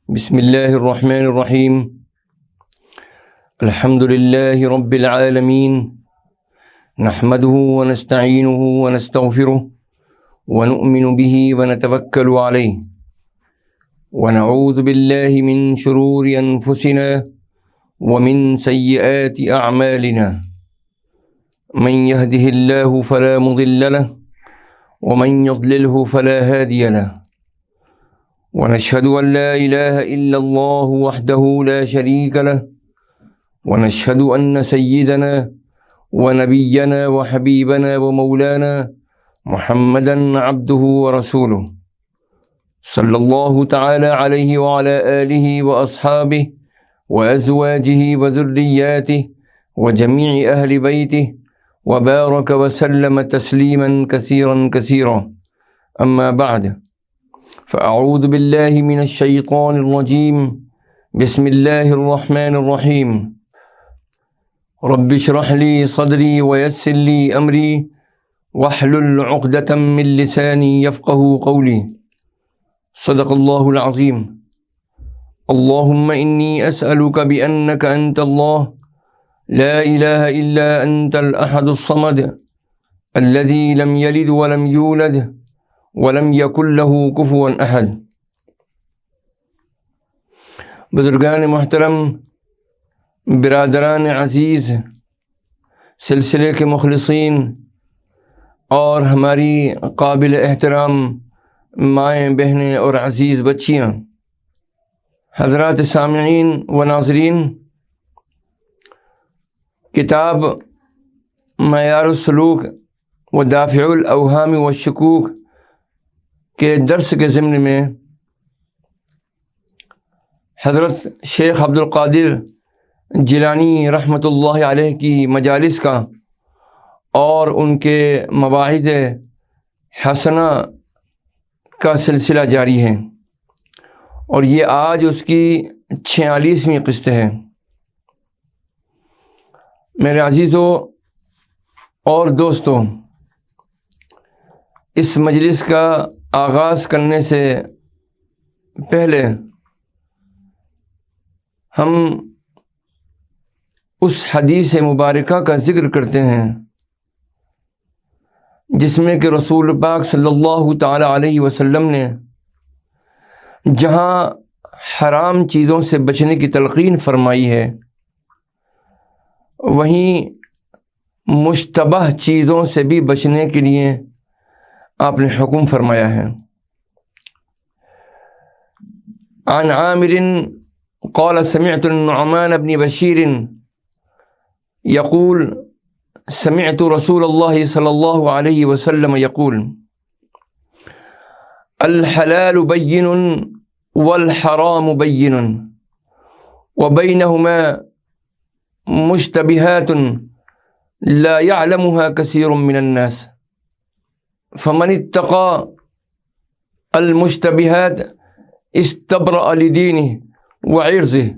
بسم اللہ الرحمن الرحیم الحمد للہ رب العالمین نحمده ونستعینه ونستغفره ونؤمن به ونتوکل علیہ ونعوذ باللہ من شرور انفسنا ومن سیئات اعمالنا من يهده اللہ فلا مضل له ومن يضلله فلا هادي له ونشهد أن لا إله إلا الله وحده لا شريك له ونشهد أن سيدنا ونبينا وحبيبنا ومولانا محمدا عبده ورسوله صلى الله تعالى عليه وعلى آله وأصحابه وأزواجه وذرياته وجميع أهل بيته وبارك وسلم تسليما كثيرا كثيرا أما بعد فأعوذ بالله من الشيطان الرجيم بسم الله الرحمن الرحيم رب اشرح لي صدري ويسر لي أمري واحلل عقدة من لساني يفقهوا قولي صدق الله العظيم اللهم إني أسألك بأنك أنت الله لا إله إلا أنت الأحد الصمد الذي لم يلد ولم يولد ولم يكن له كفوا احد۔ بزرگان محترم، برادران عزیز، سلسلے کے مخلصین اور ہماری قابل احترام مائیں، بہنیں اور عزیز بچیاں، حضرات سامعین و ناظرین، کتاب معیار السلوک و دافع الاوہام والشکوک کے درس کے ضمن میں حضرت شیخ عبد القادر جیلانی رحمۃ اللہ علیہ کی مجالس کا اور ان کے مواعظ حسنہ کا سلسلہ جاری ہے، اور یہ آج اس کی 46ویں قسط ہے۔ میرے عزیزوں اور دوستوں، اس مجلس کا آغاز کرنے سے پہلے ہم اس حدیث مبارکہ کا ذکر کرتے ہیں جس میں کہ رسول پاک صلی اللہ تعالی علیہ وسلم نے جہاں حرام چیزوں سے بچنے کی تلقین فرمائی ہے، وہیں مشتبہ چیزوں سے بھی بچنے کے لیے آپ نے حکم فرمایا ہے۔ عن عامر قال سمعت النعمان بن بشیر يقول سمعت رسول الله صلى الله عليه وسلم يقول الحلال بين والحرام بين وبينهما مشتبهات لا يعلمها كثير من الناس فمن اتقى المشتبهات استبرأ لدينه وعرضه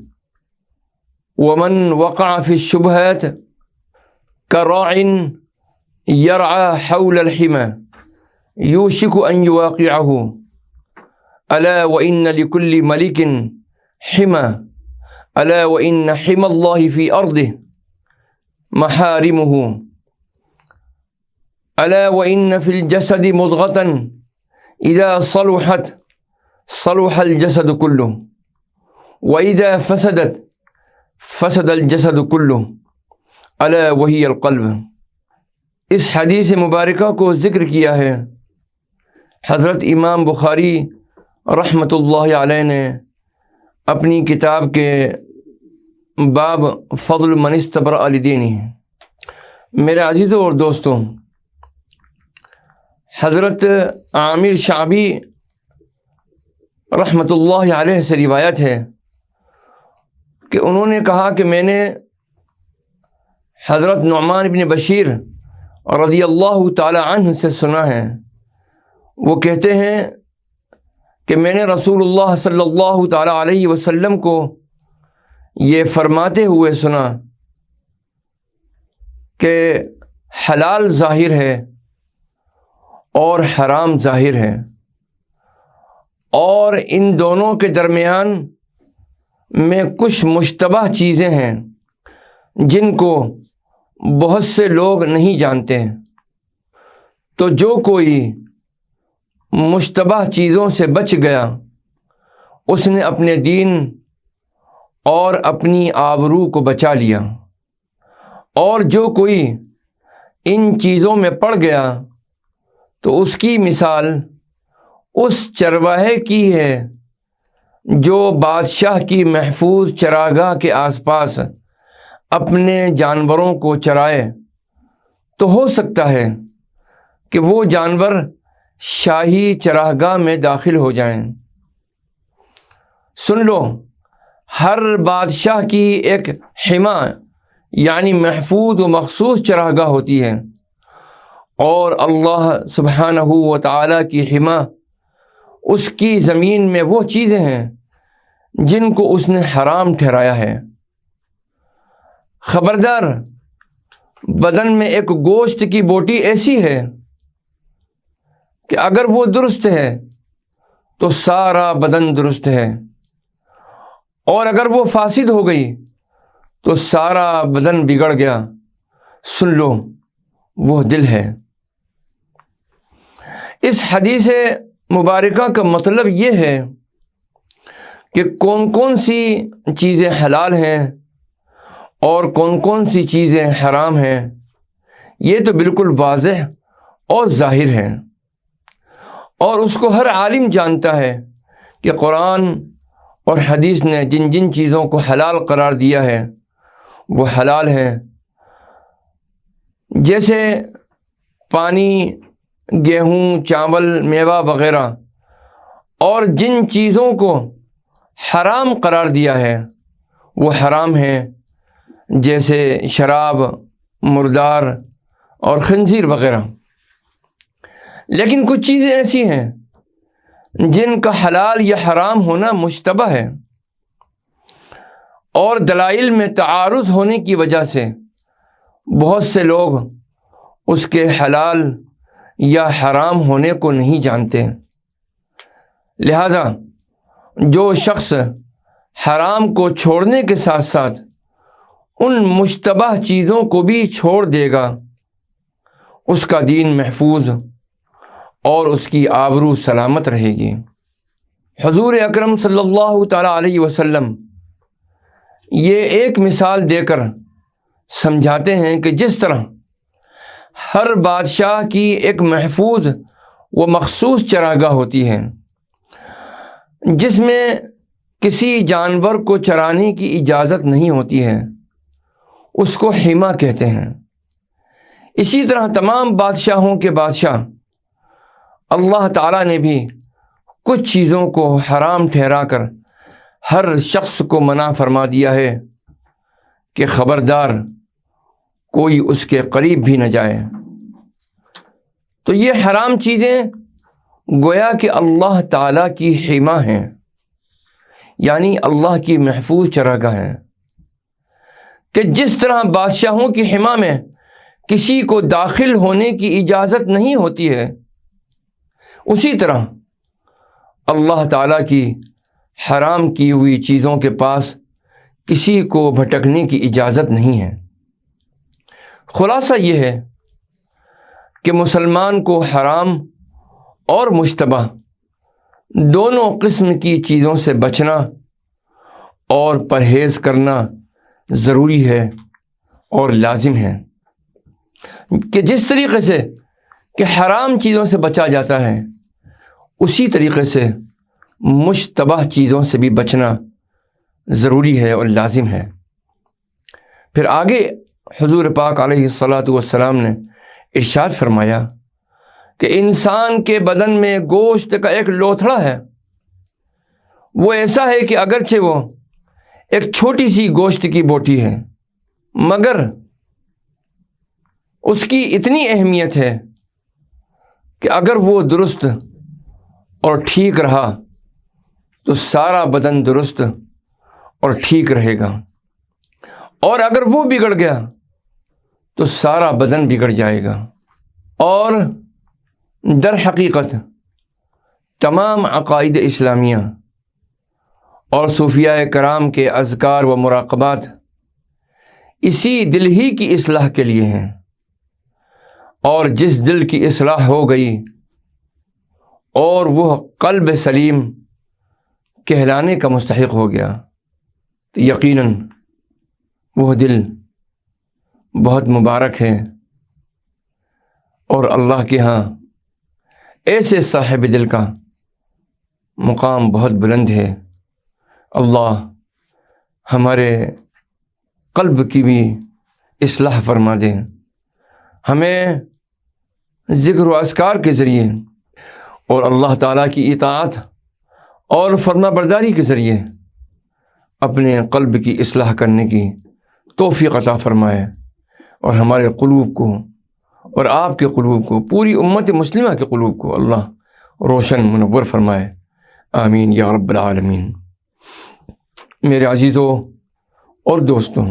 ومن وقع في الشبهات كراع يرعى حول الحمى يوشك أن يواقعه ألا وإن لكل ملك حمى ألا وإن حمى الله في أرضه محارمه ألا وإن في الجسد مضغة إذا صلحت صلح الجسد كله وإذا فسدت فسد الجسد كله ألا وهي القلب۔ اس حدیث مبارکہ کو ذکر کیا ہے حضرت امام بخاری رحمۃ اللہ علیہ نے اپنی کتاب کے باب فضل من استبرأ لدینہ۔ میرے عزیزوں اور دوستوں، حضرت عامر شعبی رحمۃ اللہ علیہ سے روایت ہے کہ انہوں نے کہا کہ میں نے حضرت نعمان بن بشیر رضی اللہ تعالی عنہ سے سنا ہے، وہ کہتے ہیں کہ میں نے رسول اللہ صلی اللہ تعالی علیہ وسلم کو یہ فرماتے ہوئے سنا کہ حلال ظاہر ہے اور حرام ظاہر ہے، اور ان دونوں کے درمیان میں کچھ مشتبہ چیزیں ہیں جن کو بہت سے لوگ نہیں جانتے ہیں، تو جو کوئی مشتبہ چیزوں سے بچ گیا اس نے اپنے دین اور اپنی آبرو کو بچا لیا، اور جو کوئی ان چیزوں میں پڑ گیا تو اس کی مثال اس چرواہے کی ہے جو بادشاہ کی محفوظ چراگاہ کے آس پاس اپنے جانوروں کو چرائے، تو ہو سکتا ہے کہ وہ جانور شاہی چراگاہ میں داخل ہو جائیں۔ سن لو، ہر بادشاہ کی ایک حما یعنی محفوظ و مخصوص چراگاہ ہوتی ہے، اور اللہ سبحانہ و تعالیٰ کی حما اس کی زمین میں وہ چیزیں ہیں جن کو اس نے حرام ٹھہرایا ہے۔ خبردار، بدن میں ایک گوشت کی بوٹی ایسی ہے کہ اگر وہ درست ہے تو سارا بدن درست ہے، اور اگر وہ فاسد ہو گئی تو سارا بدن بگڑ گیا۔ سن لو، وہ دل ہے۔ اس حدیث مبارکہ کا مطلب یہ ہے کہ کون کون سی چیزیں حلال ہیں اور کون کون سی چیزیں حرام ہیں، یہ تو بالکل واضح اور ظاہر ہے، اور اس کو ہر عالم جانتا ہے کہ قرآن اور حدیث نے جن جن چیزوں کو حلال قرار دیا ہے وہ حلال ہیں، جیسے پانی، گیہوں، چاول، میوہ وغیرہ، اور جن چیزوں کو حرام قرار دیا ہے وہ حرام ہیں، جیسے شراب، مردار اور خنزیر وغیرہ۔ لیکن کچھ چیزیں ایسی ہیں جن کا حلال یا حرام ہونا مشتبہ ہے، اور دلائل میں تعارض ہونے کی وجہ سے بہت سے لوگ اس کے حلال یا حرام ہونے کو نہیں جانتے۔ لہذا جو شخص حرام کو چھوڑنے کے ساتھ ساتھ ان مشتبہ چیزوں کو بھی چھوڑ دے گا، اس کا دین محفوظ اور اس کی آبرو سلامت رہے گی۔ حضور اکرم صلی اللہ تعالیٰ علیہ وسلم یہ ایک مثال دے کر سمجھاتے ہیں کہ جس طرح ہر بادشاہ کی ایک محفوظ و مخصوص چراگاہ ہوتی ہے جس میں کسی جانور کو چرانے کی اجازت نہیں ہوتی ہے، اس کو حما کہتے ہیں، اسی طرح تمام بادشاہوں کے بادشاہ اللہ تعالیٰ نے بھی کچھ چیزوں کو حرام ٹھہرا کر ہر شخص کو منع فرما دیا ہے کہ خبردار کوئی اس کے قریب بھی نہ جائے۔ تو یہ حرام چیزیں گویا کہ اللہ تعالیٰ کی حما ہیں، یعنی اللہ کی محفوظ چراگاہ ہیں، کہ جس طرح بادشاہوں کی حما میں کسی کو داخل ہونے کی اجازت نہیں ہوتی ہے، اسی طرح اللہ تعالیٰ کی حرام کی ہوئی چیزوں کے پاس کسی کو بھٹکنے کی اجازت نہیں ہے۔ خلاصہ یہ ہے کہ مسلمان کو حرام اور مشتبہ دونوں قسم کی چیزوں سے بچنا اور پرہیز کرنا ضروری ہے اور لازم ہے، کہ جس طریقے سے کہ حرام چیزوں سے بچا جاتا ہے اسی طریقے سے مشتبہ چیزوں سے بھی بچنا ضروری ہے اور لازم ہے۔ پھر آگے حضور پاک علیہ الصلاۃ والسلام نے ارشاد فرمایا کہ انسان کے بدن میں گوشت کا ایک لوتھڑا ہے، وہ ایسا ہے کہ اگرچہ وہ ایک چھوٹی سی گوشت کی بوٹی ہے مگر اس کی اتنی اہمیت ہے کہ اگر وہ درست اور ٹھیک رہا تو سارا بدن درست اور ٹھیک رہے گا، اور اگر وہ بگڑ گیا تو سارا بدن بگڑ جائے گا۔ اور در حقیقت تمام عقائد اسلامیہ اور صوفیاء کرام کے اذکار و مراقبات اسی دل ہی کی اصلاح کے لیے ہیں، اور جس دل کی اصلاح ہو گئی اور وہ قلب سلیم کہلانے کا مستحق ہو گیا، تو یقیناً وہ دل بہت مبارک ہے، اور اللہ کے ہاں ایسے صاحب دل کا مقام بہت بلند ہے۔ اللہ ہمارے قلب کی بھی اصلاح فرما دے، ہمیں ذکر و اذکار کے ذریعے اور اللہ تعالیٰ کی اطاعت اور فرما برداری کے ذریعے اپنے قلب کی اصلاح کرنے کی توفیق عطا فرمائے، اور ہمارے قلوب کو اور آپ کے قلوب کو، پوری امت مسلمہ کے قلوب کو اللہ روشن منور فرمائے، آمین یا رب العالمین۔ میرے عزیزوں اور دوستوں،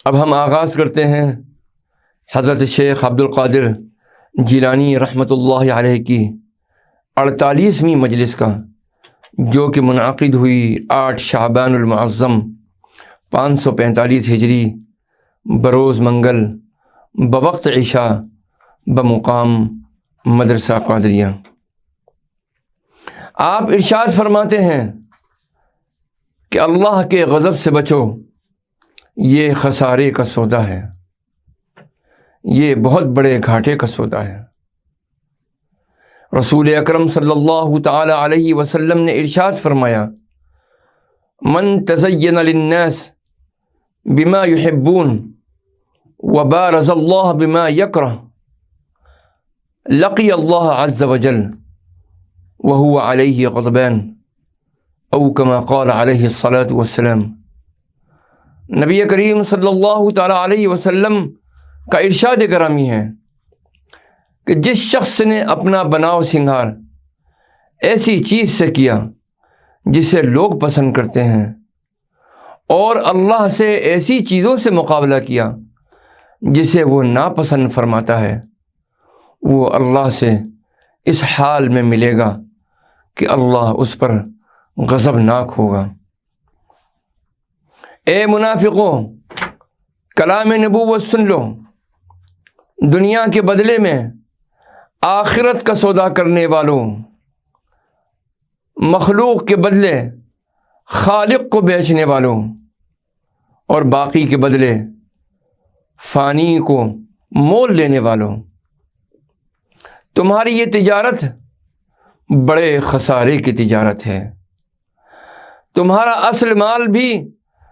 اب ہم آغاز کرتے ہیں حضرت شیخ عبد القادر جیلانی رحمۃ اللہ علیہ کی 48ویں مجلس کا، جو کہ منعقد ہوئی 8 شعبان المعظم 545 ہجری بروز منگل بوقت عشاء بمقام مدرسہ قادریہ۔ آپ ارشاد فرماتے ہیں کہ اللہ کے غضب سے بچو، یہ خسارے کا سودا ہے، یہ بہت بڑے گھاٹے کا سودا ہے۔ رسول اکرم صلی اللہ تعالی علیہ وسلم نے ارشاد فرمایا، من تزین للناس بما يحبون وبارز اللہ بما یکرہ لقی اللہ عز وجل وهو علیہ غضبان، او کما قال علیہ الصلاۃ والسلام۔ نبی کریم صلی اللہ تعالی علیہ وسلم کا ارشاد گرامی ہے کہ جس شخص نے اپنا بناؤ سنگھار ایسی چیز سے کیا جسے لوگ پسند کرتے ہیں، اور اللہ سے ایسی چیزوں سے مقابلہ کیا جسے وہ ناپسند فرماتا ہے، وہ اللہ سے اس حال میں ملے گا کہ اللہ اس پر غضبناک ہوگا۔ اے منافقوں، کلام نبوت سن لو، دنیا کے بدلے میں آخرت کا سودا کرنے والوں، مخلوق کے بدلے خالق کو بیچنے والوں، اور باقی کے بدلے فانی کو مول لینے والوں، تمہاری یہ تجارت بڑے خسارے کی تجارت ہے، تمہارا اصل مال بھی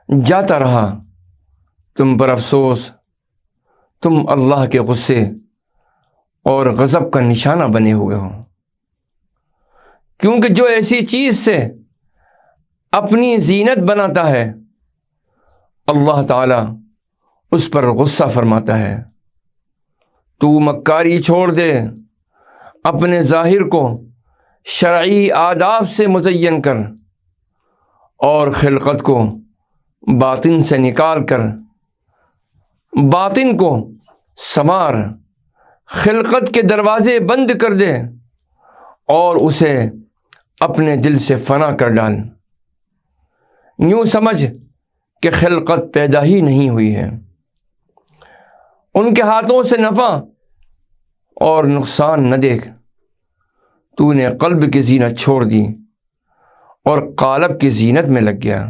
جاتا رہا، تم پر افسوس، تم اللہ کے غصے اور غضب کا نشانہ بنے ہوئے ہو، کیونکہ جو ایسی چیز سے اپنی زینت بناتا ہے اللہ تعالیٰ اس پر غصہ فرماتا ہے۔ تو مکاری چھوڑ دے، اپنے ظاہر کو شرعی آداب سے مزین کر، اور خلقت کو باطن سے نکال کر باطن کو سنوار، خلقت کے دروازے بند کر دے اور اسے اپنے دل سے فنا کر ڈال۔ یوں سمجھ کہ خلقت پیدا ہی نہیں ہوئی ہے، ان کے ہاتھوں سے نفع اور نقصان نہ دیکھ، تو نے قلب کی زینت چھوڑ دی اور قالب کی زینت میں لگ گیا۔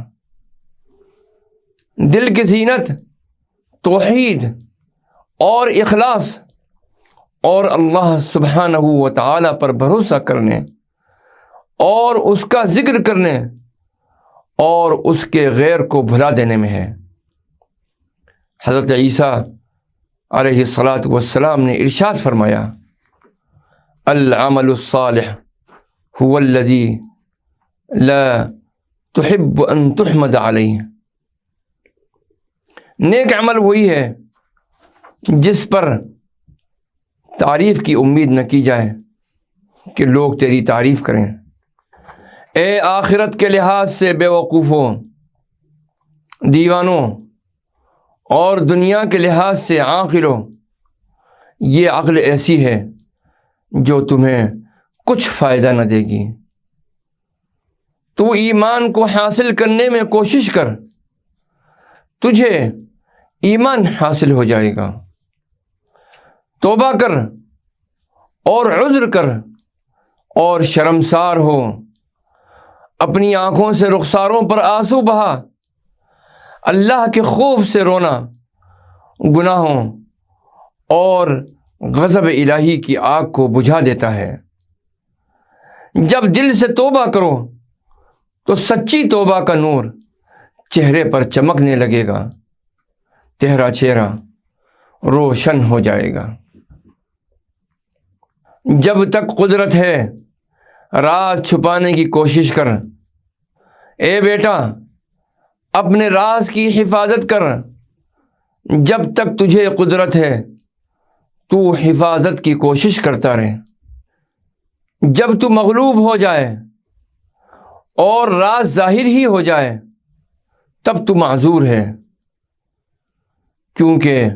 دل کی زینت توحید اور اخلاص اور اللہ سبحانہ و تعالی پر بھروسہ کرنے اور اس کا ذکر کرنے اور اس کے غیر کو بھلا دینے میں ہے۔ حضرت عیسیٰ علیہ الصلاۃ والسلام نے ارشاد فرمایا، العمل الصالح هو الذي لا تحب ان تحمد علیہ، نیک عمل وہی ہے جس پر تعریف کی امید نہ کی جائے کہ لوگ تیری تعریف کریں۔ اے آخرت کے لحاظ سے بے وقوفوں، دیوانوں، اور دنیا کے لحاظ سے عاقلوں، یہ عقل ایسی ہے جو تمہیں کچھ فائدہ نہ دے گی۔ تو ایمان کو حاصل کرنے میں کوشش کر، تجھے ایمان حاصل ہو جائے گا۔ توبہ کر اور عذر کر اور شرمسار ہو، اپنی آنکھوں سے رخساروں پر آنسو بہا۔ اللہ کے خوف سے رونا گناہوں اور غضب الہی کی آگ کو بجھا دیتا ہے۔ جب دل سے توبہ کرو تو سچی توبہ کا نور چہرے پر چمکنے لگے گا، تیرا چہرہ روشن ہو جائے گا۔ جب تک قدرت ہے راز چھپانے کی کوشش کر، اے بیٹا اپنے راز کی حفاظت کر۔ جب تک تجھے قدرت ہے تو حفاظت کی کوشش کرتا رہے۔ جب تو مغلوب ہو جائے اور راز ظاہر ہی ہو جائے تب تو معذور ہے، کیونکہ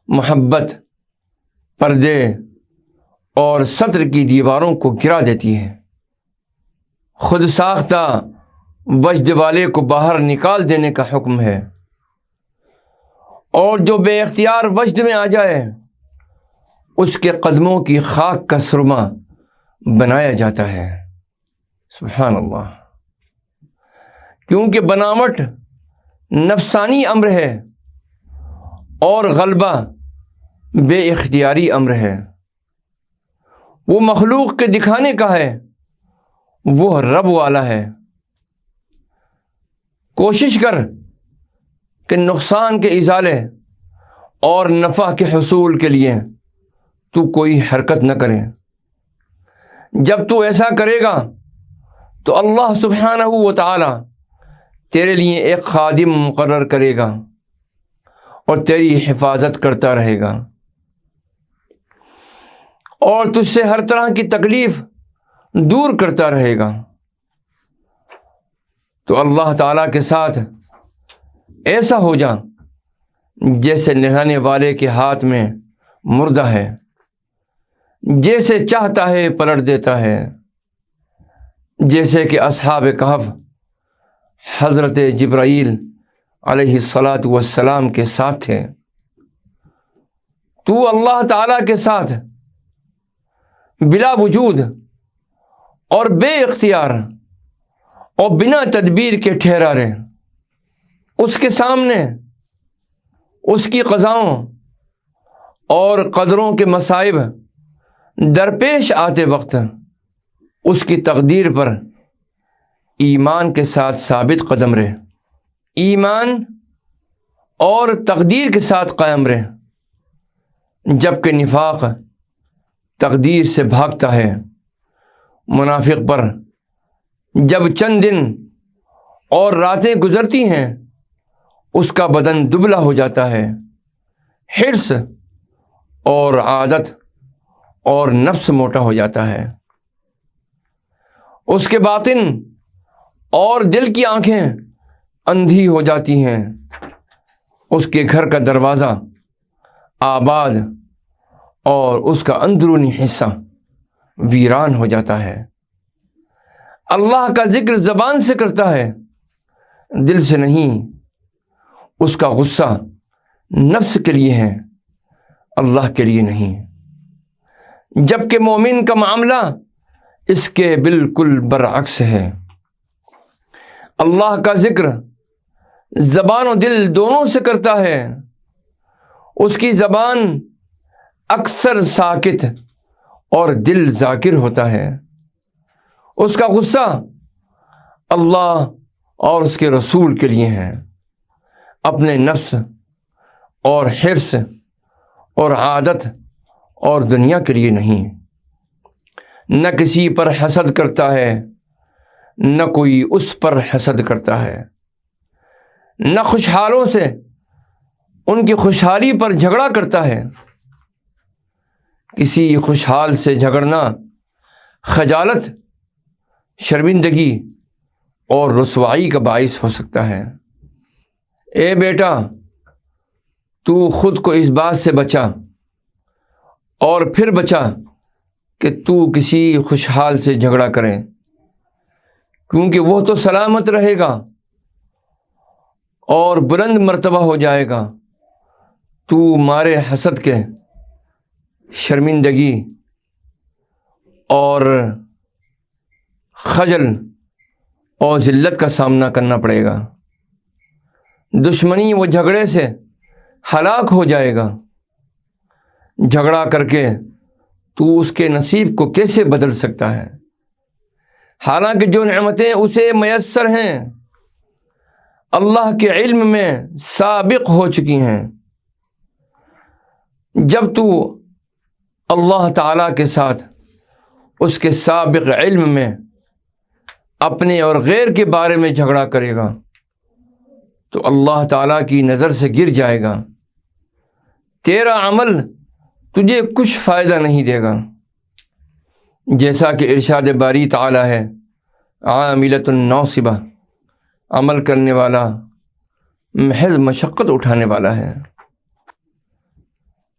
محبت پردے اور ستر کی دیواروں کو گرا دیتی ہے۔ خود ساختہ وجد والے کو باہر نکال دینے کا حکم ہے، اور جو بے اختیار وجد میں آ جائے اس کے قدموں کی خاک کا سرما بنایا جاتا ہے۔ سبحان اللہ۔ کیونکہ بناوٹ نفسانی امر ہے اور غلبہ بے اختیاری امر ہے۔ وہ مخلوق کے دکھانے کا ہے، وہ رب والا ہے۔ کوشش کر کہ نقصان کے ازالے اور نفع کے حصول کے لیے تو کوئی حرکت نہ کرے۔ جب تو ایسا کرے گا تو اللہ سبحانہ و تعالی تیرے لیے ایک خادم مقرر کرے گا اور تیری حفاظت کرتا رہے گا، اور تجھ سے ہر طرح کی تکلیف دور کرتا رہے گا۔ تو اللہ تعالیٰ کے ساتھ ایسا ہو جا جیسے نہلانے والے کے ہاتھ میں مردہ ہے، جیسے چاہتا ہے پلٹ دیتا ہے، جیسے کہ اصحاب کہف حضرت جبرائیل علیہ الصلاۃ والسلام کے ساتھ تھے۔ تو اللہ تعالیٰ کے ساتھ بلا وجود اور بے اختیار اور بنا تدبیر کے ٹھہرا رہے، اس کے سامنے اس کی قضاؤں اور قدروں کے مصائب درپیش آتے وقت اس کی تقدیر پر ایمان کے ساتھ ثابت قدم رہے، ایمان اور تقدیر کے ساتھ قائم رہے۔ جبکہ نفاق تقدیر سے بھاگتا ہے، منافق پر جب چند دن اور راتیں گزرتی ہیں اس کا بدن دبلا ہو جاتا ہے، حرص اور عادت اور نفس موٹا ہو جاتا ہے، اس کے باطن اور دل کی آنکھیں اندھی ہو جاتی ہیں، اس کے گھر کا دروازہ آباد اور اس کا اندرونی حصہ ویران ہو جاتا ہے۔ اللہ کا ذکر زبان سے کرتا ہے، دل سے نہیں۔ اس کا غصہ نفس کے لیے ہے، اللہ کے لیے نہیں۔ جبکہ مومن کا معاملہ اس کے بالکل برعکس ہے۔ اللہ کا ذکر زبان و دل دونوں سے کرتا ہے۔ اس کی زبان اکثر ساکت اور دل ذاکر ہوتا ہے۔ اس کا غصہ اللہ اور اس کے رسول کے لیے ہے، اپنے نفس اور حرص اور عادت اور دنیا کے لیے نہیں۔ نہ کسی پر حسد کرتا ہے، نہ کوئی اس پر حسد کرتا ہے، نہ خوشحالوں سے ان کی خوشحالی پر جھگڑا کرتا ہے۔ کسی خوشحال سے جھگڑنا خجالت، شرمندگی اور رسوائی کا باعث ہو سکتا ہے۔ اے بیٹا، تو خود کو اس بات سے بچا اور پھر بچا کہ تو کسی خوشحال سے جھگڑا کرے، کیونکہ وہ تو سلامت رہے گا اور بلند مرتبہ ہو جائے گا، تو مارے حسد کے شرمندگی اور خجل اور ذلت کا سامنا کرنا پڑے گا، دشمنی و جھگڑے سے ہلاک ہو جائے گا۔ جھگڑا کر کے تو اس کے نصیب کو کیسے بدل سکتا ہے؟ حالانکہ جو نعمتیں اسے میسر ہیں اللہ کے علم میں سابق ہو چکی ہیں۔ جب تو اللہ تعالیٰ کے ساتھ اس کے سابق علم میں اپنے اور غیر کے بارے میں جھگڑا کرے گا تو اللہ تعالیٰ کی نظر سے گر جائے گا، تیرا عمل تجھے کچھ فائدہ نہیں دے گا۔ جیسا کہ ارشاد باری تعالیٰ ہے، عاملۃ ناصبہ، عمل کرنے والا محض مشقت اٹھانے والا ہے۔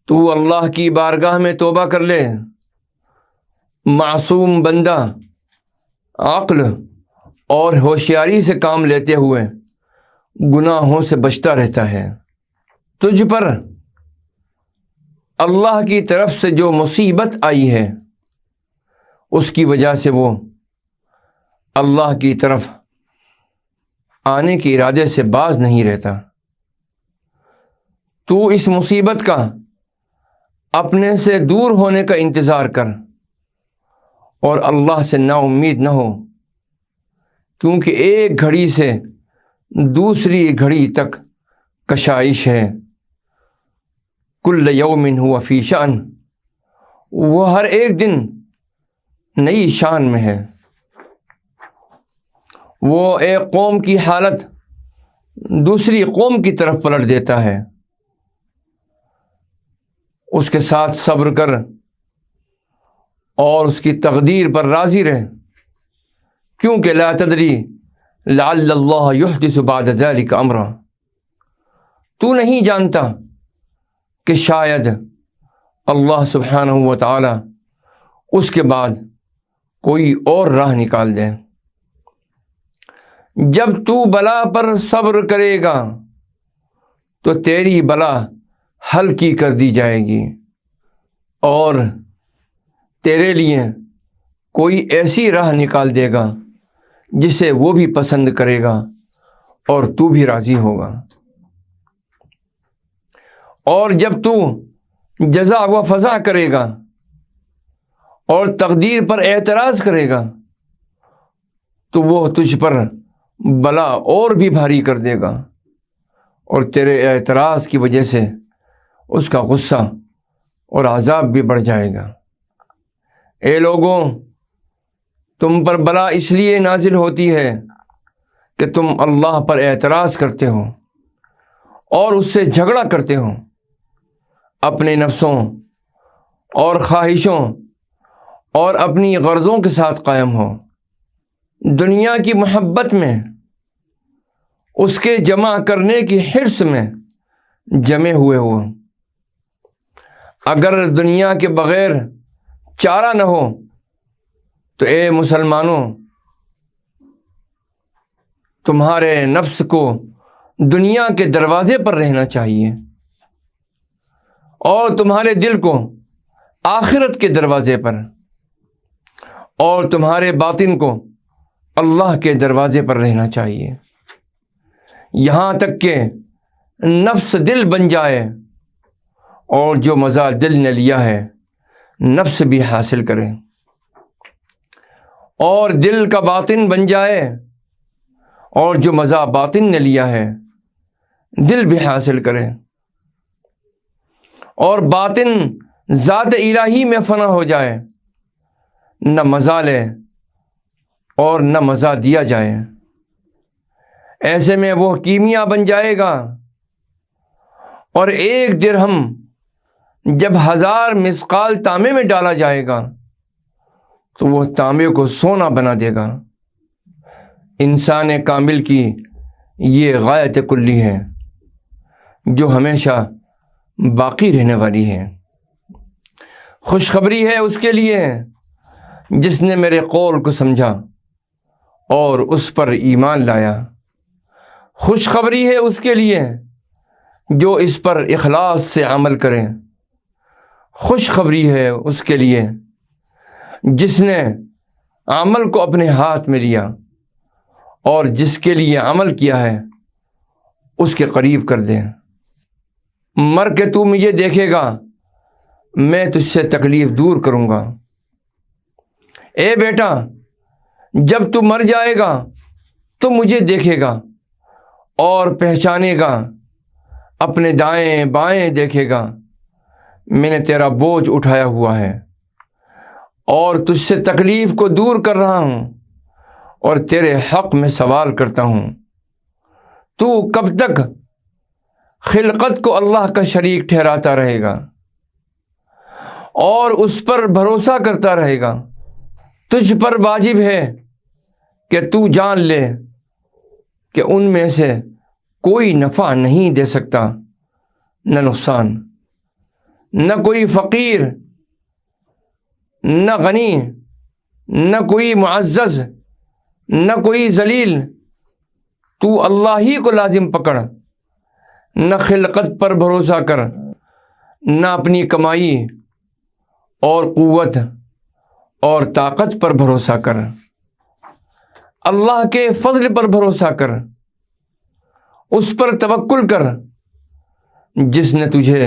تو اللہ کی بارگاہ میں توبہ کر لے، معصوم بندہ عقل اور ہوشیاری سے کام لیتے ہوئے گناہوں سے بچتا رہتا ہے۔ تجھ پر اللہ کی طرف سے جو مصیبت آئی ہے اس کی وجہ سے وہ اللہ کی طرف آنے کے ارادے سے باز نہیں رہتا۔ تو اس مصیبت کا اپنے سے دور ہونے کا انتظار کر اور اللہ سے نا امید نہ ہو، کیونکہ ایک گھڑی سے دوسری گھڑی تک کشائش ہے۔ کل یوم ہوا فی شأن، وہ ہر ایک دن نئی شان میں ہے۔ وہ ایک قوم کی حالت دوسری قوم کی طرف پلٹ دیتا ہے۔ اس کے ساتھ صبر کر اور اس کی تقدیر پر راضی رہ، کیونکہ لا تدری لعل اللہ یحدث بعد ذلک امرا، تو نہیں جانتا کہ شاید اللہ سبحانہ و تعالی اس کے بعد کوئی اور راہ نکال دے۔ جب تو بلا پر صبر کرے گا تو تیری بلا ہلکی کر دی جائے گی اور تیرے لیے کوئی ایسی راہ نکال دے گا جسے وہ بھی پسند کرے گا اور تو بھی راضی ہوگا۔ اور جب تو جزا و فضا کرے گا اور تقدیر پر اعتراض کرے گا تو وہ تجھ پر بلا اور بھی بھاری کر دے گا اور تیرے اعتراض کی وجہ سے اس کا غصہ اور عذاب بھی بڑھ جائے گا۔ اے لوگوں، تم پر بلا اس لیے نازل ہوتی ہے کہ تم اللہ پر اعتراض کرتے ہو اور اس سے جھگڑا کرتے ہو، اپنے نفسوں اور خواہشوں اور اپنی غرضوں کے ساتھ قائم ہو، دنیا کی محبت میں، اس کے جمع کرنے کی حرص میں جمے ہوئے ہو۔ اگر دنیا کے بغیر چارہ نہ ہو تو اے مسلمانوں، تمہارے نفس کو دنیا کے دروازے پر رہنا چاہیے اور تمہارے دل کو آخرت کے دروازے پر، اور تمہارے باطن کو اللہ کے دروازے پر رہنا چاہیے، یہاں تک کہ نفس دل بن جائے اور جو مزہ دل نے لیا ہے نفس بھی حاصل کرے، اور دل کا باطن بن جائے اور جو مزہ باطن نے لیا ہے دل بھی حاصل کرے، اور باطن ذات الہی میں فنا ہو جائے، نہ مزہ لے اور نہ مزہ دیا جائے۔ ایسے میں وہ کیمیا بن جائے گا، اور ایک درہم جب 1000 مثقال تانبے میں ڈالا جائے گا تو وہ تانبے کو سونا بنا دے گا۔ انسان کامل کی یہ غایت کلی ہے جو ہمیشہ باقی رہنے والی ہے۔ خوشخبری ہے اس کے لیے جس نے میرے قول کو سمجھا اور اس پر ایمان لایا۔ خوشخبری ہے اس کے لیے جو اس پر اخلاص سے عمل کرے، خوشخبری ہے اس کے لیے جس نے عمل کو اپنے ہاتھ میں لیا اور جس کے لیے عمل کیا ہے اس کے قریب کر دے۔ مر کے تو مجھے دیکھے گا، میں تجھ سے تکلیف دور کروں گا۔ اے بیٹا، جب تو مر جائے گا تو مجھے دیکھے گا اور پہچانے گا، اپنے دائیں بائیں دیکھے گا، میں نے تیرا بوجھ اٹھایا ہوا ہے اور تجھ سے تکلیف کو دور کر رہا ہوں اور تیرے حق میں سوال کرتا ہوں۔ تو کب تک خلقت کو اللہ کا شریک ٹھہراتا رہے گا اور اس پر بھروسہ کرتا رہے گا؟ تجھ پر واجب ہے کہ تو جان لے کہ ان میں سے کوئی نفع نہیں دے سکتا نہ نقصان، نہ کوئی فقیر نہ غنی، نہ کوئی معزز نہ کوئی ذلیل۔ تو اللہ ہی کو لازم پکڑ، نہ خلقت پر بھروسہ کر، نہ اپنی کمائی اور قوت اور طاقت پر بھروسہ کر، اللہ کے فضل پر بھروسہ کر، اس پر توکل کر جس نے تجھے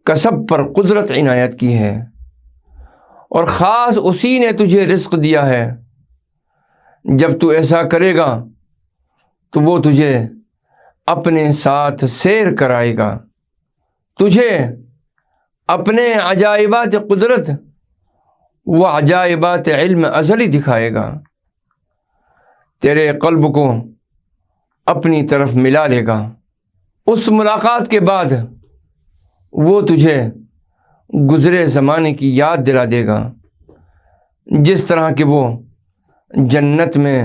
کسب پر قدرت عنایت کی ہے، اور خاص اسی نے تجھے رزق دیا ہے۔ جب تو ایسا کرے گا تو وہ تجھے اپنے ساتھ سیر کرائے گا، تجھے اپنے عجائبات قدرت و عجائبات علم ازلی دکھائے گا، تیرے قلب کو اپنی طرف ملا لے گا۔ اس ملاقات کے بعد وہ تجھے گزرے زمانے کی یاد دلا دے گا، جس طرح کہ وہ جنت میں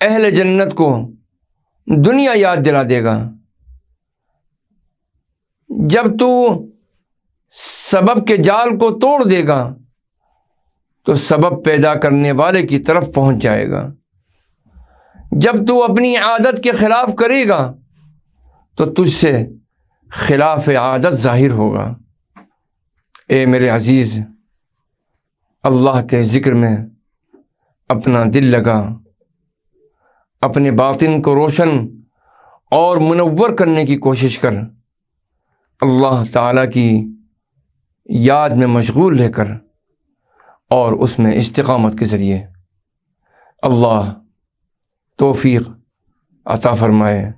اہل جنت کو دنیا یاد دلا دے گا۔ جب تو سبب کے جال کو توڑ دے گا تو سبب پیدا کرنے والے کی طرف پہنچ جائے گا۔ جب تو اپنی عادت کے خلاف کرے گا تو تجھ سے خلاف عادت ظاہر ہوگا۔ اے میرے عزیز، اللہ کے ذکر میں اپنا دل لگا، اپنے باطن کو روشن اور منور کرنے کی کوشش کر، اللہ تعالیٰ کی یاد میں مشغول رہ کر اور اس میں استقامت کے ذریعے اللہ توفیق عطا فرمائے۔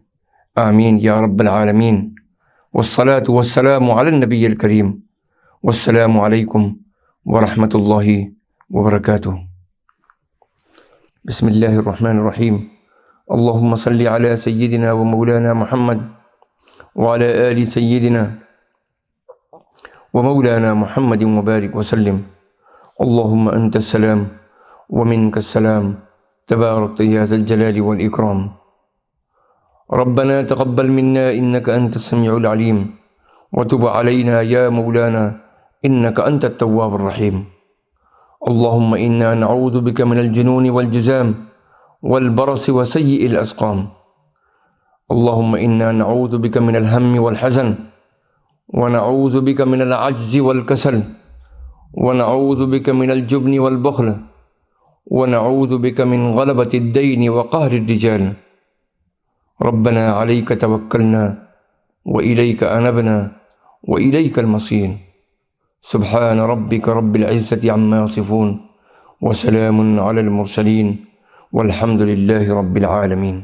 آمین یا رب العالمین۔ والصلاة والسلام علی النبی الکریم۔ والسلام علیکم ورحمۃ اللہ وبرکاتہ۔ بسم اللہ الرحمن الرحیم۔ اللہم صلی علی سیدنا و مولانا محمد وعلی آل سیدنا و مولانا محمد وبارک وسلم۔ اللہم انت السلام ومنک السلام تبارک یا ذا الجلال والإکرام۔ ربنا تقبل منا إنك أنت السميع العليم وتب علينا يا مولانا إنك أنت التواب الرحيم۔ اللهم إنا نعوذ بك من الجنون والجذام والبرص وسيء الأسقام۔ اللهم إنا نعوذ بك من الهم والحزن ونعوذ بك من العجز والكسل ونعوذ بك من الجبن والبخل ونعوذ بك من غلبة الدين وقهر الرجال۔ ربنا عليك توكلنا وإليك أنبنا وإليك المصير۔ سبحان ربك رب العزة عما يصفون وسلام على المرسلين والحمد لله رب العالمين۔